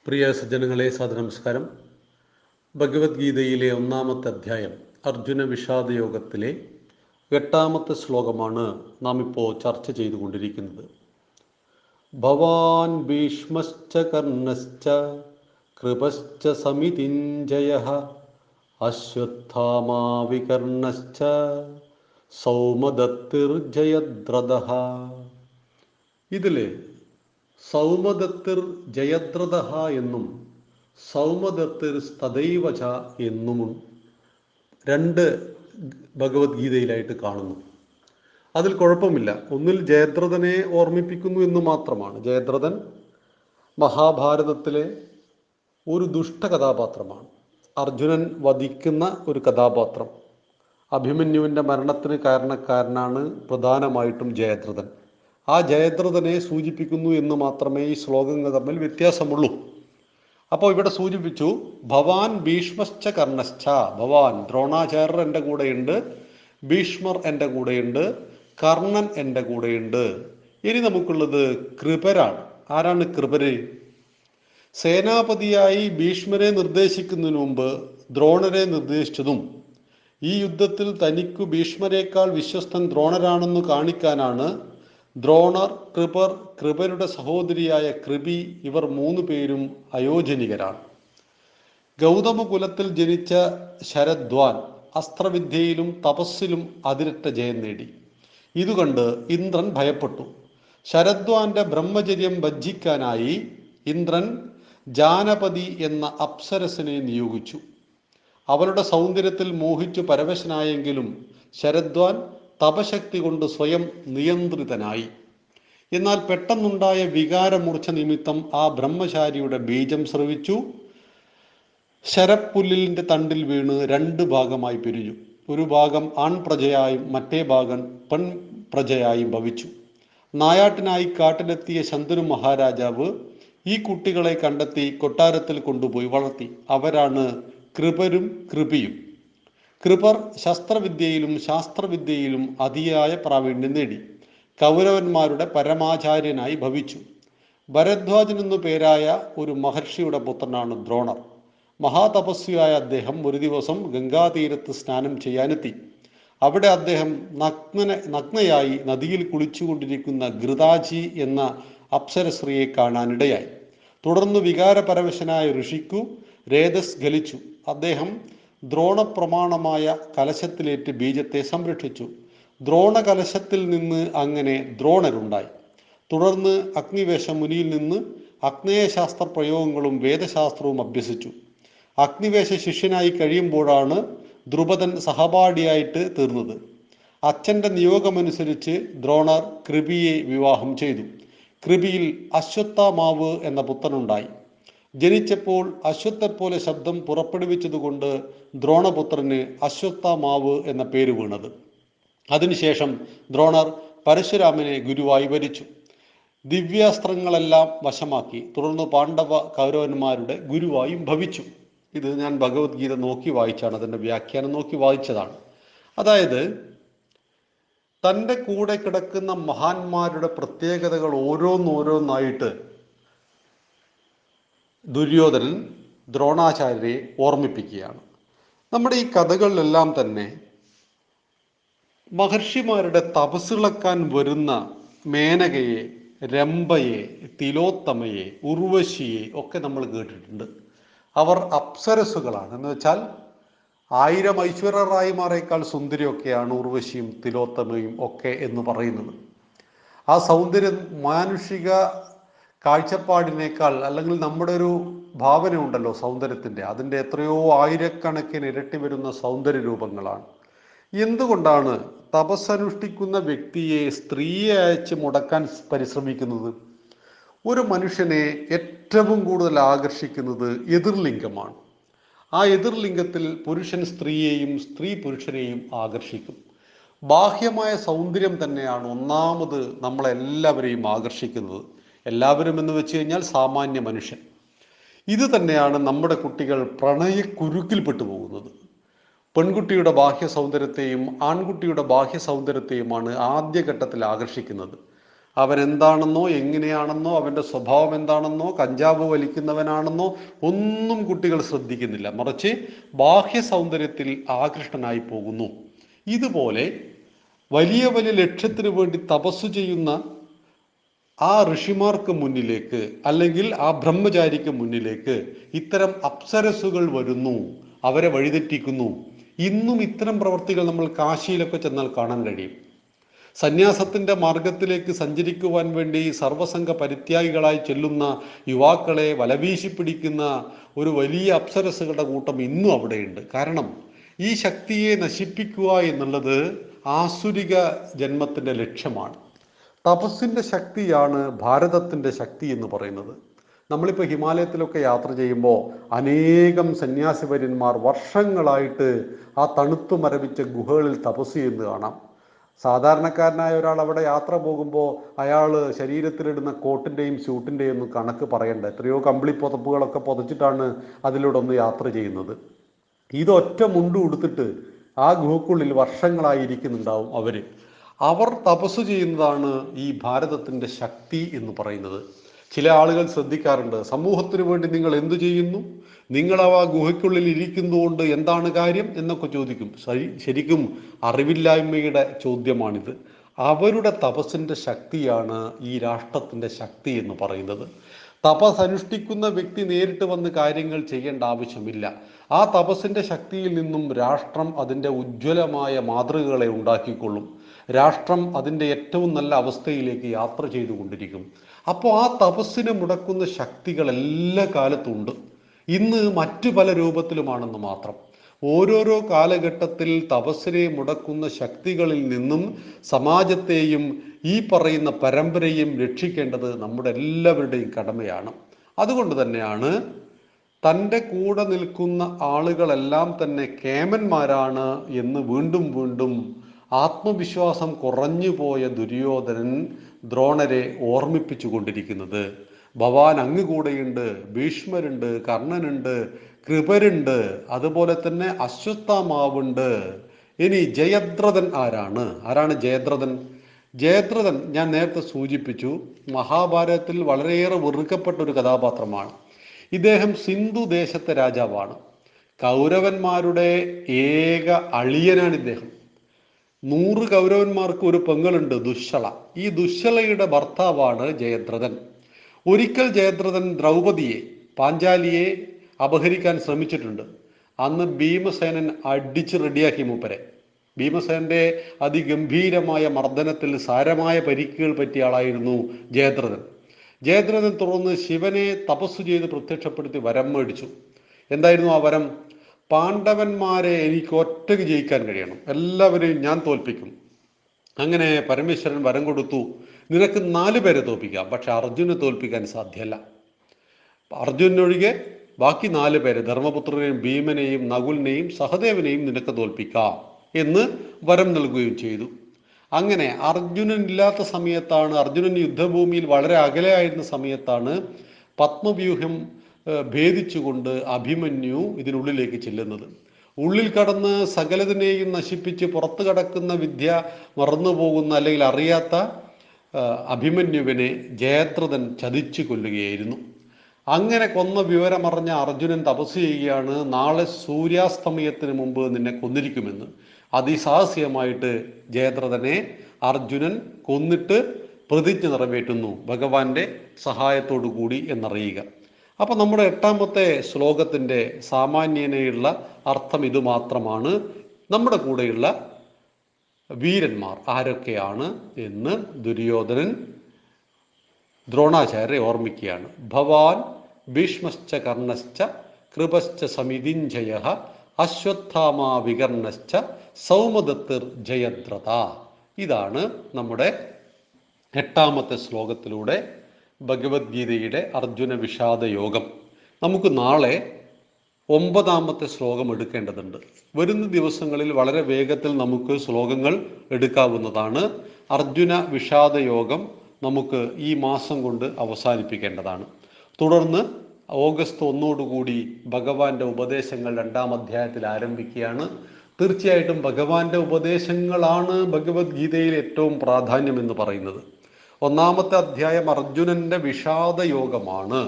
പ്രിയ സജ്ജനങ്ങളെ, നമസ്കാരം. ഭഗവത്ഗീതയിലെ 1-ാമത്തെ അധ്യായം അർജുന വിഷാദയോഗത്തിലെ 8-ാമത്തെ ശ്ലോകമാണ് നാം ഇപ്പോൾ ചർച്ച ചെയ്തുകൊണ്ടിരിക്കുന്നത്. ഭവാൻ ഭീഷ്മശ്ച കർണശ്ച കൃപശ്ച സമിതിഞ്ജയഃ അശ്വത്ഥാമാ വികർണശ്ച സൗമദത്തിർജയദ്രഥഃ. ഇതിൽ സൗമദത്തിർ ജയദ്രഥഃ എന്നും സൗമദത്തിർ തദൈവച എന്നും രണ്ട് ഭഗവത്ഗീതയിലായിട്ട് കാണുന്നു. അതിൽ കുഴപ്പമില്ല. ഒന്നിൽ ജയദ്രഥനെ ഓർമ്മിപ്പിക്കുന്നു എന്ന് മാത്രമാണ്. ജയദ്രഥൻ മഹാഭാരതത്തിലെ ഒരു ദുഷ്ട കഥാപാത്രമാണ്. അർജുനൻ വധിക്കുന്ന ഒരു കഥാപാത്രം. അഭിമന്യുവിൻ്റെ മരണത്തിന് കാരണക്കാരനാണ് പ്രധാനമായിട്ടും ജയദ്രഥൻ. ആ ജയദ്രഥനെ സൂചിപ്പിക്കുന്നു എന്ന് മാത്രമേ ഈ ശ്ലോകങ്ങൾ തമ്മിൽ വ്യത്യാസമുള്ളൂ. അപ്പോൾ ഇവിടെ സൂചിപ്പിച്ചു, ഭവാൻ ഭീഷ്മശ്ച കർണശ്ച. ഭവാൻ ദ്രോണാചാര്യർ എൻ്റെ കൂടെയുണ്ട്, ഭീഷ്മർ എൻ്റെ കൂടെയുണ്ട്, കർണൻ എൻ്റെ കൂടെയുണ്ട്. ഇനി നമുക്കുള്ളത് കൃപരാണ്. ആരാണ് കൃപര്? സേനാപതിയായി ഭീഷ്മരെ നിർദ്ദേശിക്കുന്നതിന് മുമ്പ് ദ്രോണരെ നിർദ്ദേശിച്ചതും ഈ യുദ്ധത്തിൽ തനിക്കു ഭീഷ്മരേക്കാൾ വിശ്വസ്തൻ ദ്രോണരാണെന്ന് കാണിക്കാനാണ് ദ്രോണർ, കൃപർ, കൃപരുടെ സഹോദരിയായ കൃപി, ഇവർ 3 പേരും അയോജനികരാണ്. ഗൗതമകുലത്തിൽ ജനിച്ച ശരദ്വാൻ അസ്ത്രവിദ്യയിലും തപസ്സിലും അതിരറ്റ ജയം നേടി. ഇതുകണ്ട് ഇന്ദ്രൻ ഭയപ്പെട്ടു. ശരദ്വാന്റെ ബ്രഹ്മചര്യം ഭഞ്ജിക്കാനായി ഇന്ദ്രൻ ജാനപതി എന്ന അപ്സരസിനെ നിയോഗിച്ചു. അവളുടെ സൗന്ദര്യത്തിൽ മോഹിച്ചു പരവശനായെങ്കിലും ശരദ്വാൻ തപശക്തി കൊണ്ട് സ്വയം നിയന്ത്രിതനായി. എന്നാൽ പെട്ടെന്നുണ്ടായ വികാരമൂർച്ഛ നിമിത്തം ആ ബ്രഹ്മചാരിയുടെ ബീജം സ്രവിച്ചു ശരപ്പുല്ലിന്റെ തണ്ടിൽ വീണ് 2 ഭാഗമായി പിരിഞ്ഞു. ഒരു ഭാഗം ആൺപ്രജയായും മറ്റേ ഭാഗം പെൺപ്രജയായും ഭവിച്ചു. നായാട്ടിനായി കാട്ടിലെത്തിയ ശന്തനു മഹാരാജാവ് ഈ കുട്ടികളെ കണ്ടെത്തി കൊട്ടാരത്തിൽ കൊണ്ടുപോയി വളർത്തി. അവരാണ് കൃപരും കൃപിയും. കൃപർ ശസ്ത്രവിദ്യയിലും ശാസ്ത്രവിദ്യയിലും അതിയായ പ്രാവീണ്യം നേടി. കൗരവന്മാരുടെ പരമാചാര്യനായി ഭവിച്ചു. ഭരദ്വാജൻ എന്നു പേരായ ഒരു മഹർഷിയുടെ പുത്രനാണ് ദ്രോണർ. മഹാതപസ്വിയായ അദ്ദേഹം ഒരു ദിവസം ഗംഗാതീരത്ത് സ്നാനം ചെയ്യാനെത്തി. അവിടെ അദ്ദേഹം നഗ്നയായി നദിയിൽ കുളിച്ചുകൊണ്ടിരിക്കുന്ന ഘൃതാചി എന്ന അപ്സരസ്ത്രീയെ കാണാനിടയായി. തുടർന്ന് വികാരപരവശനായ ഋഷിക്കു രേതസ് ഗലിച്ചു. അദ്ദേഹം ദ്രോണപ്രമാണമായ കലശത്തിലേറ്റ് ബീജത്തെ സംരക്ഷിച്ചു. ദ്രോണകലശത്തിൽ നിന്ന് അങ്ങനെ ദ്രോണരുണ്ടായി. തുടർന്ന് അഗ്നിവേശ മുനിയിൽ നിന്ന് അഗ്നേയശാസ്ത്ര പ്രയോഗങ്ങളും വേദശാസ്ത്രവും അഭ്യസിച്ചു. അഗ്നിവേശ ശിഷ്യനായി കഴിയുമ്പോഴാണ് ദ്രുപദൻ സഹപാഠിയായിട്ട് തീർന്നത്. അച്ഛൻ്റെ നിയോഗമനുസരിച്ച് ദ്രോണർ കൃപിയെ വിവാഹം ചെയ്തു. കൃപിയിൽ അശ്വത്ഥാമാവ് എന്ന പുത്രനുണ്ടായി. ജനിച്ചപ്പോൾ അശ്വത്തെപ്പോലെ ശബ്ദം പുറപ്പെടുവിച്ചതുകൊണ്ട് ദ്രോണപുത്രന് അശ്വത്ഥാമാവ് എന്ന പേര് വീണത്. അതിനുശേഷം ദ്രോണർ പരശുരാമനെ ഗുരുവായി വരിച്ചു. ദിവ്യാസ്ത്രങ്ങളെല്ലാം വശമാക്കി. തുടർന്ന് പാണ്ഡവ കൗരവന്മാരുടെ ഗുരുവായും ഭവിച്ചു. ഇത് ഞാൻ ഭഗവത്ഗീത നോക്കി വായിച്ചാണ്, അതിൻ്റെ വ്യാഖ്യാനം നോക്കി വായിച്ചതാണ്. അതായത് തൻ്റെ കൂടെ കിടക്കുന്ന മഹാന്മാരുടെ പ്രത്യേകതകൾ ഓരോന്നോരോന്നായിട്ട് ദുര്യോധനൻ ദ്രോണാചാര്യരെ ഓർമ്മിപ്പിക്കുകയാണ്. നമ്മുടെ ഈ കഥകളിലെല്ലാം തന്നെ മഹർഷിമാരുടെ തപസ്സിളക്കാൻ വരുന്ന മേനകയെ, രംഭയെ, തിലോത്തമയെ, ഉർവശിയെ ഒക്കെ നമ്മൾ കേട്ടിട്ടുണ്ട്. അവർ അപ്സരസുകളാണ്. എന്ന് വെച്ചാൽ 1000 ഐശ്വര്യറായിമാരേക്കാൾ സുന്ദരിയൊക്കെയാണ് ഉർവശിയും തിലോത്തമയും ഒക്കെ എന്ന് പറയുന്നത്. ആ സൗന്ദര്യം മാനുഷിക കാഴ്ചപ്പാടിനേക്കാൾ, അല്ലെങ്കിൽ നമ്മുടെ ഒരു ഭാവന ഉണ്ടല്ലോ സൗന്ദര്യത്തിൻ്റെ, അതിൻ്റെ എത്രയോ ആയിരക്കണക്കിന് ഇരട്ടി വരുന്ന സൗന്ദര്യ രൂപങ്ങളാണ്. എന്തുകൊണ്ടാണ് തപസ്സനുഷ്ഠിക്കുന്ന വ്യക്തിയെ സ്ത്രീയെ അയച്ച് മുടക്കാൻ പരിശ്രമിക്കുന്നത്? ഒരു മനുഷ്യനെ ഏറ്റവും കൂടുതൽ ആകർഷിക്കുന്നത് എതിർലിംഗമാണ്. ആ എതിർലിംഗത്തിൽ പുരുഷൻ സ്ത്രീയെയും സ്ത്രീ പുരുഷനെയും ആകർഷിക്കും. ബാഹ്യമായ സൗന്ദര്യം തന്നെയാണ് ഒന്നാമത് നമ്മളെല്ലാവരെയും ആകർഷിക്കുന്നത്. എല്ലാവരും എന്ന് വെച്ച് കഴിഞ്ഞാൽ സാമാന്യ മനുഷ്യൻ. ഇത് തന്നെയാണ് നമ്മുടെ കുട്ടികൾ പ്രണയക്കുരുക്കിൽപ്പെട്ടു പോകുന്നത്. പെൺകുട്ടിയുടെ ബാഹ്യ സൗന്ദര്യത്തെയും ആൺകുട്ടിയുടെ ബാഹ്യ സൗന്ദര്യത്തെയുമാണ് ആദ്യഘട്ടത്തിൽ ആകർഷിക്കുന്നത്. അവൻ എന്താണെന്നോ എങ്ങനെയാണെന്നോ അവൻ്റെ സ്വഭാവം എന്താണെന്നോ കഞ്ചാവ് വലിക്കുന്നവനാണെന്നോ ഒന്നും കുട്ടികൾ ശ്രദ്ധിക്കുന്നില്ല. മറിച്ച് ബാഹ്യ സൗന്ദര്യത്തിൽ ആകൃഷ്ടനായി പോകുന്നു. ഇതുപോലെ വലിയ വലിയ ലക്ഷ്യത്തിന് വേണ്ടി തപസ്സു ചെയ്യുന്ന ആ ഋഷിമാർക്ക് മുന്നിലേക്ക് അല്ലെങ്കിൽ ആ ബ്രഹ്മചാരിക്ക് മുന്നിലേക്ക് ഇത്തരം അപ്സരസുകൾ വരുന്നു, അവരെ വഴിതെറ്റിക്കുന്നു. ഇന്നും ഇത്തരം പ്രവർത്തികൾ നമ്മൾ കാശിയിലൊക്കെ ചെന്നാൽ കാണാൻ കഴിയും. സന്യാസത്തിന്റെ മാർഗത്തിലേക്ക് സഞ്ചരിക്കുവാൻ വേണ്ടി സർവസംഘ പരിത്യാഗികളായി ചെല്ലുന്ന യുവാക്കളെ വലവീശി പിടിക്കുന്ന ഒരു വലിയ അപ്സരസുകളുടെ കൂട്ടം ഇന്നും അവിടെയുണ്ട്. കാരണം ഈ ശക്തിയെ നശിപ്പിക്കുക എന്നുള്ളത് ആസുരിക ജന്മത്തിന്റെ ലക്ഷ്യമാണ്. തപസ്സിന്റെ ശക്തിയാണ് ഭാരതത്തിന്റെ ശക്തി എന്ന് പറയുന്നത്. നമ്മളിപ്പോൾ ഹിമാലയത്തിലൊക്കെ യാത്ര ചെയ്യുമ്പോൾ അനേകം സന്യാസിവര്യന്മാർ വർഷങ്ങളായിട്ട് ആ തണുത്തു മരവിച്ച ഗുഹകളിൽ തപസ് ചെയ്യുന്നത് കാണാം. സാധാരണക്കാരനായ ഒരാൾ അവിടെ യാത്ര പോകുമ്പോൾ അയാൾ ശരീരത്തിലിടുന്ന കോട്ടിൻ്റെയും സ്യൂട്ടിൻ്റെയും ഒന്നും കണക്ക് പറയണ്ട. എത്രയോ കമ്പിളി പുതപ്പുകളൊക്കെ പുതച്ചിട്ടാണ് അതിലൂടെ ഒന്ന് യാത്ര ചെയ്യുന്നത്. ഇതൊറ്റ മുണ്ട് ഉടുത്തിട്ട് ആ ഗുഹക്കുള്ളിൽ വർഷങ്ങളായിരിക്കുന്നുണ്ടാവും അവർ തപസ് ചെയ്യുന്നതാണ് ഈ ഭാരതത്തിൻ്റെ ശക്തി എന്ന് പറയുന്നത്. ചില ആളുകൾ ശ്രദ്ധിക്കാറുണ്ട്, സമൂഹത്തിന് വേണ്ടി നിങ്ങൾ എന്തു ചെയ്യുന്നു, നിങ്ങൾ ആ ഗുഹയ്ക്കുള്ളിൽ ഇരിക്കുന്നതുകൊണ്ട് എന്താണ് കാര്യം എന്നൊക്കെ ചോദിക്കും. ശരിക്കും അറിവില്ലായ്മയുടെ ചോദ്യമാണിത്. അവരുടെ തപസ്സിൻ്റെ ശക്തിയാണ് ഈ രാഷ്ട്രത്തിൻ്റെ ശക്തി എന്ന് പറയുന്നത്. തപസ് അനുഷ്ഠിക്കുന്ന വ്യക്തി നേരിട്ട് വന്ന് കാര്യങ്ങൾ ചെയ്യേണ്ട ആവശ്യമില്ല. ആ തപസ്സിൻ്റെ ശക്തിയിൽ നിന്നും രാഷ്ട്രം അതിൻ്റെ ഉജ്ജ്വലമായ മാതൃകകളെ ഉണ്ടാക്കിക്കൊള്ളും. രാഷ്ട്രം അതിൻ്റെ ഏറ്റവും നല്ല അവസ്ഥയിലേക്ക് യാത്ര ചെയ്തുകൊണ്ടിരിക്കും. അപ്പോൾ ആ തപസ്സിനെ മുടക്കുന്ന ശക്തികൾ എല്ലാ കാലത്തും ഉണ്ട്. ഇന്ന് മറ്റു പല രൂപത്തിലുമാണെന്ന് മാത്രം. ഓരോരോ കാലഘട്ടത്തിൽ തപസ്സിനെ മുടക്കുന്ന ശക്തികളിൽ നിന്നും സമാജത്തെയും ഈ പറയുന്ന പരമ്പരയും രക്ഷിക്കേണ്ടത് നമ്മുടെ എല്ലാവരുടെയും കടമയാണ്. അതുകൊണ്ട് തന്നെയാണ് തൻ്റെ കൂടെ നിൽക്കുന്ന ആളുകളെല്ലാം തന്നെ കേമന്മാരാണ് എന്ന് വീണ്ടും വീണ്ടും ആത്മവിശ്വാസം കുറഞ്ഞു പോയ ദുര്യോധനൻ ദ്രോണരെ ഓർമ്മിപ്പിച്ചു കൊണ്ടിരിക്കുന്നത്. ഭവാൻ അങ്ങ് കൂടെയുണ്ട്, ഭീഷ്മരുണ്ട്, കർണനുണ്ട്, കൃപരുണ്ട്, അതുപോലെ തന്നെ അശ്വത്ഥാമാവുണ്ട്. ഇനി ജയദ്രഥൻ ആരാണ് ജയദ്രഥൻ? ജയദ്രഥൻ ഞാൻ നേരത്തെ സൂചിപ്പിച്ചു, മഹാഭാരതത്തിൽ വളരെയേറെ വെറുക്കപ്പെട്ട ഒരു കഥാപാത്രമാണ്. ഇദ്ദേഹം സിന്ധു ദേശത്തെ രാജാവാണ്. കൗരവന്മാരുടെ ഏക അളിയനാണ് ഇദ്ദേഹം. 100 കൗരവന്മാർക്ക് ഒരു പെങ്ങളുണ്ട്, ദുശ്ശള. ഈ ദുശ്ശളയുടെ ഭർത്താവാണ് ജയദ്രഥൻ. ഒരിക്കൽ ജയദ്രഥൻ ദ്രൗപദിയെ, പാഞ്ചാലിയെ അപഹരിക്കാൻ ശ്രമിച്ചിട്ടുണ്ട്. അന്ന് ഭീമസേനൻ അടിച്ച് റെഡിയാക്കി മൂപ്പരെ. ഭീമസേനന്റെ അതിഗംഭീരമായ മർദ്ദനത്തിൽ സാരമായ പരിക്കുകൾ പറ്റിയ ആളായിരുന്നു ജയദ്രഥൻ. ജയദ്രഥൻ തുടർന്ന് ശിവനെ തപസ്സു ചെയ്ത് പ്രത്യക്ഷപ്പെടുത്തി വരം മേടിച്ചു. എന്തായിരുന്നു ആ വരം? പാണ്ഡവന്മാരെ എനിക്ക് ഒറ്റയ്ക്ക് ജയിക്കാൻ കഴിയണം, എല്ലാവരെയും ഞാൻ തോൽപ്പിക്കും. അങ്ങനെ പരമേശ്വരൻ വരം കൊടുത്തു, നിനക്ക് 4 പേരെ തോൽപ്പിക്കാം, പക്ഷെ അർജുനെ തോൽപ്പിക്കാൻ സാധ്യമല്ല. അർജുനൊഴികെ ബാക്കി 4 പേരെ, ധർമ്മപുത്രനെയും ഭീമനെയും നകുലിനെയും സഹദേവനെയും നിനക്ക് തോൽപ്പിക്കാം എന്ന് വരം നൽകുകയും ചെയ്തു. അങ്ങനെ അർജുനൻ ഇല്ലാത്ത സമയത്താണ്, അർജുനൻ യുദ്ധഭൂമിയിൽ വളരെ അകലെയായിരുന്ന സമയത്താണ് പത്മവ്യൂഹം ഭേദിച്ചുകൊണ്ട് അഭിമന്യു ഇതിനുള്ളിലേക്ക് ചെല്ലുന്നത്. ഉള്ളിൽ കടന്ന് സകലതിനെയും നശിപ്പിച്ച് പുറത്തു കടക്കുന്ന വിദ്യ മറന്നുപോകുന്ന അല്ലെങ്കിൽ അറിയാത്ത അഭിമന്യുവിനെ ജയദ്രഥൻ ചതിച്ചു കൊല്ലുകയായിരുന്നു. അങ്ങനെ കൊന്ന വിവരമറിഞ്ഞ അർജുനൻ തപസ് ചെയ്യുകയാണ്, നാളെ സൂര്യാസ്തമയത്തിന് മുമ്പ് നിന്നെ കൊന്നിരിക്കുമെന്ന്. അതിസാഹസികമായിട്ട് ജയദ്രഥനെ അർജുനൻ കൊന്നിട്ട് പ്രതിജ്ഞ നിറവേറ്റുന്നു, ഭഗവാന്റെ സഹായത്തോടു കൂടി എന്നറിയുക. അപ്പൊ നമ്മുടെ 8ാമത്തെ ശ്ലോകത്തിന്റെ സാമാന്യനയുള്ള അർത്ഥം ഇതുമാത്രമാണ്. നമ്മുടെ കൂടെയുള്ള വീരന്മാർ ആരൊക്കെയാണ് എന്ന് ദുര്യോധനൻ ദ്രോണാചാര്യരെ ഓർമ്മിക്കുകയാണ്. ഭവാൻ ഭീഷ്മശ്ച കർണശ്ച കൃപശ്ച സമിതിഞ്ജയ അശ്വത്ഥാമാ വികർണശ്ച സൗമദത്തിർ ജയദ്രഥ. ഇതാണ് നമ്മുടെ 8ാമത്തെ ശ്ലോകത്തിലൂടെ ഭഗവത്ഗീതയുടെ അർജുന വിഷാദ യോഗം. നമുക്ക് നാളെ 9ാമത്തെ ശ്ലോകം എടുക്കേണ്ടതുണ്ട്. വരുന്ന ദിവസങ്ങളിൽ വളരെ വേഗത്തിൽ നമുക്ക് ശ്ലോകങ്ങൾ എടുക്കാവുന്നതാണ്. അർജുന വിഷാദ യോഗം നമുക്ക് ഈ മാസം കൊണ്ട് അവസാനിപ്പിക്കേണ്ടതാണ്. തുടർന്ന് ഓഗസ്റ്റ് 1 ഭഗവാന്റെ ഉപദേശങ്ങൾ 2ാം അധ്യായത്തിൽ ആരംഭിക്കുകയാണ്. തീർച്ചയായിട്ടും ഭഗവാന്റെ ഉപദേശങ്ങളാണ് ഭഗവത്ഗീതയിൽ ഏറ്റവും പ്രാധാന്യം എന്ന് പറയുന്നത്. ഒന്നാമത്തെ അധ്യായം അർജുനന്റെ വിഷാദ യോഗമാണ്.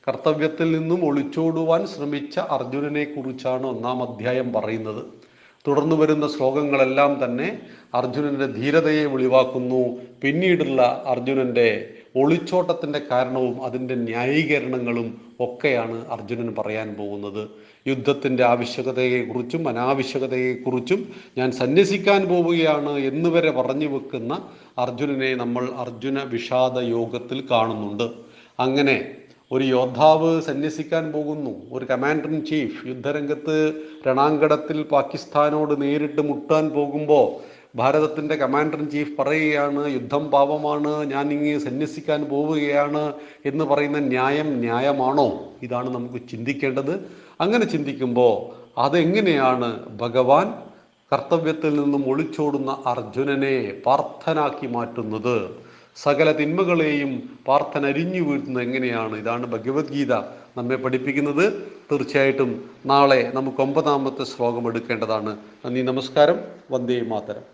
കർത്തവ്യത്തിൽ നിന്നും ഒളിച്ചോടുവാൻ ശ്രമിച്ച അർജുനനെ കുറിച്ചാണ് ഒന്നാം അധ്യായം പറയുന്നത്. തുടർന്നു വരുന്ന ശ്ലോകങ്ങളെല്ലാം തന്നെ അർജുനന്റെ ധീരതയെ വെളിവാക്കുന്നു. പിന്നീടുള്ള അർജുനന്റെ ഒളിച്ചോട്ടത്തിന്റെ കാരണവും അതിൻ്റെ ന്യായീകരണങ്ങളും ഒക്കെയാണ് അർജുനൻ പറയാൻ പോകുന്നത്. യുദ്ധത്തിൻ്റെ ആവശ്യകതയെക്കുറിച്ചും അനാവശ്യകതയെക്കുറിച്ചും ഞാൻ സന്യസിക്കാൻ പോവുകയാണ് എന്ന് വരെ പറഞ്ഞു വെക്കുന്ന അർജുനനെ നമ്മൾ അർജുന വിഷാദ യോഗത്തിൽ കാണുന്നുണ്ട്. അങ്ങനെ ഒരു യോദ്ധാവ് സന്യസിക്കാൻ പോകുന്നു, ഒരു കമാൻഡർ ഇൻ ചീഫ് യുദ്ധരംഗത്ത് രണാങ്കണത്തിൽ പാകിസ്ഥാനോട് നേരിട്ട് മുട്ടാൻ പോകുമ്പോൾ ഭാരതത്തിൻ്റെ കമാൻഡർ ഇൻ ചീഫ് പറയുകയാണ്, യുദ്ധം പാപമാണ്, ഞാൻ ഇങ്ങ് സന്യസിക്കാൻ പോവുകയാണ് എന്ന് പറയുന്ന ന്യായമാണോ? ഇതാണ് നമുക്ക് ചിന്തിക്കേണ്ടത്. അങ്ങനെ ചിന്തിക്കുമ്പോൾ അതെങ്ങനെയാണ് ഭഗവാൻ കർത്തവ്യത്തിൽ നിന്നും ഒളിച്ചോടുന്ന അർജുനനെ പാർത്ഥനാക്കി മാറ്റുന്നത്? സകല തിന്മകളെയും പാർത്ഥൻ അരിഞ്ഞു വീഴ്ത്തുന്നത് എങ്ങനെയാണ്? ഇതാണ് ഭഗവത്ഗീത നമ്മെ പഠിപ്പിക്കുന്നത്. തീർച്ചയായിട്ടും നാളെ നമുക്ക് 9-ാമത്തെ ശ്ലോകം എടുക്കേണ്ടതാണ്. നന്ദി, നമസ്കാരം. വന്ദേ മാതരം.